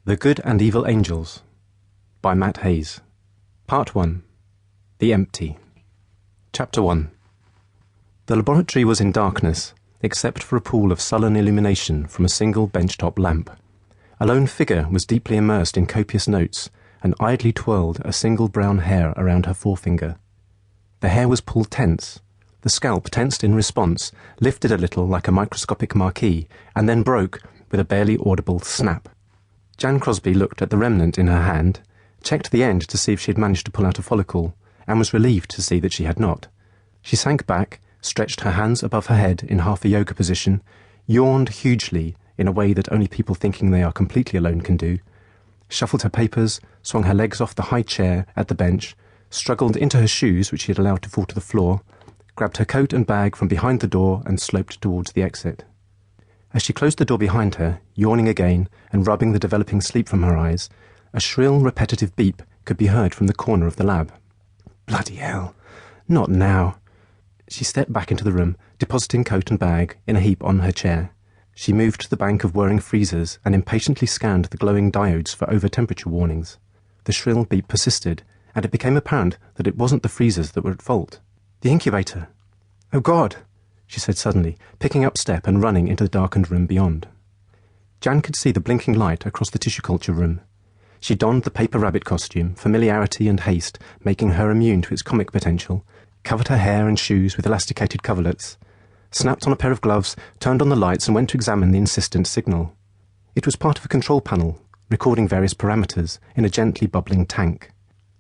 The Good and Evil Angels by Matt Hayes. Part 1. The Empty. Chapter 1. The laboratory was in darkness, except for a pool of sullen illumination from a single benchtop lamp. A lone figure was deeply immersed in copious notes and idly twirled a single brown hair around her forefinger. The hair was pulled tense. The scalp, tensed in response, lifted a little like a microscopic marquee and then broke with a barely audible snap. Jan Crosby looked at the remnant in her hand, checked the end to see if she had managed to pull out a follicle, and was relieved to see that she had not. She sank back, stretched her hands above her head in half a yoga position, yawned hugely in a way that only people thinking they are completely alone can do, shuffled her papers, swung her legs off the high chair at the bench, struggled into her shoes, which she had allowed to fall to the floor, grabbed her coat and bag from behind the door and sloped towards the exit. As she closed the door behind her, yawning again and rubbing the developing sleep from her eyes, a shrill, repetitive beep could be heard from the corner of the lab. Bloody hell. Not now. She stepped back into the room, depositing coat and bag in a heap on her chair. She moved to the bank of whirring freezers and impatiently scanned the glowing diodes for over-temperature warnings. The shrill beep persisted, and it became apparent that it wasn't the freezers that were at fault. The incubator. Oh, God! She said suddenly, picking up step and running into the darkened room beyond. Jan could see the blinking light across the tissue culture room. She donned the paper rabbit costume, familiarity and haste making her immune to its comic potential, covered her hair and shoes with elasticated coverlets, snapped on a pair of gloves, turned on the lights and went to examine the insistent signal. It was part of a control panel, recording various parameters in a gently bubbling tank.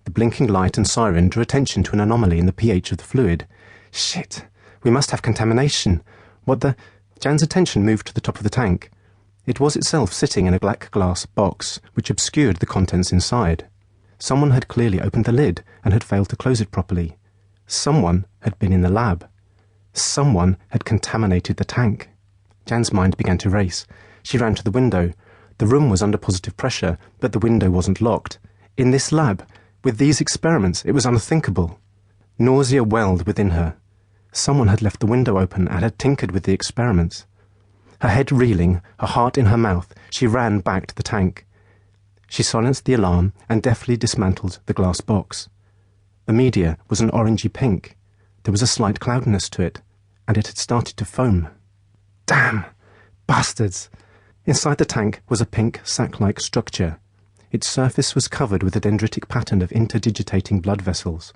The blinking light and siren drew attention to an anomaly in the pH of the fluid. Shit! We must have contamination. What the... Jan's attention moved to the top of the tank. It was itself sitting in a black glass box, which obscured the contents inside. Someone had clearly opened the lid and had failed to close it properly. Someone had been in the lab. Someone had contaminated the tank. Jan's mind began to race. She ran to the window. The room was under positive pressure, but the window wasn't locked. In this lab, with these experiments, it was unthinkable. Nausea welled within her. Someone had left the window open and had tinkered with the experiments. Her head reeling, her heart in her mouth, she ran back to the tank. She silenced the alarm and deftly dismantled the glass box. The media was an orangey pink. There was a slight cloudiness to it, and it had started to foam. Damn! Bastards! Inside the tank was a pink sac-like structure. Its surface was covered with a dendritic pattern of interdigitating blood vessels.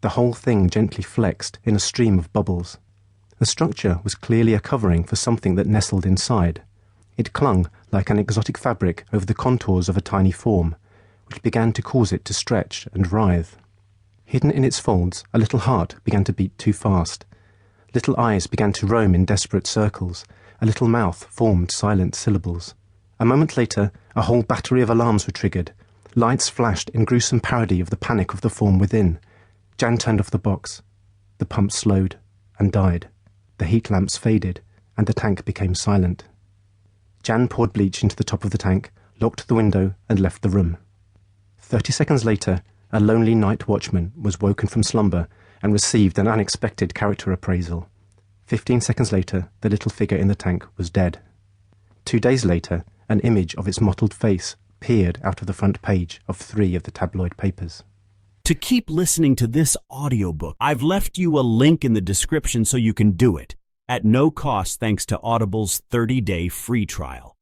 The whole thing gently flexed in a stream of bubbles. The structure was clearly a covering for something that nestled inside. It clung like an exotic fabric over the contours of a tiny form, which began to cause it to stretch and writhe. Hidden in its folds, a little heart began to beat too fast. Little eyes began to roam in desperate circles. A little mouth formed silent syllables. A moment later, a whole battery of alarms were triggered. Lights flashed in gruesome parody of the panic of the form within. Jan turned off the box. The pump slowed and died. The heat lamps faded, and the tank became silent. Jan poured bleach into the top of the tank, locked the window, and left the room. 30 seconds later, a lonely night watchman was woken from slumber and received an unexpected character appraisal. 15 seconds later, the little figure in the tank was dead. 2 days later, an image of its mottled face peered out of the front page of 3 of the tabloid papers. To keep listening to this audiobook, I've left you a link in the description so you can do it, at no cost thanks to Audible's 30-day free trial.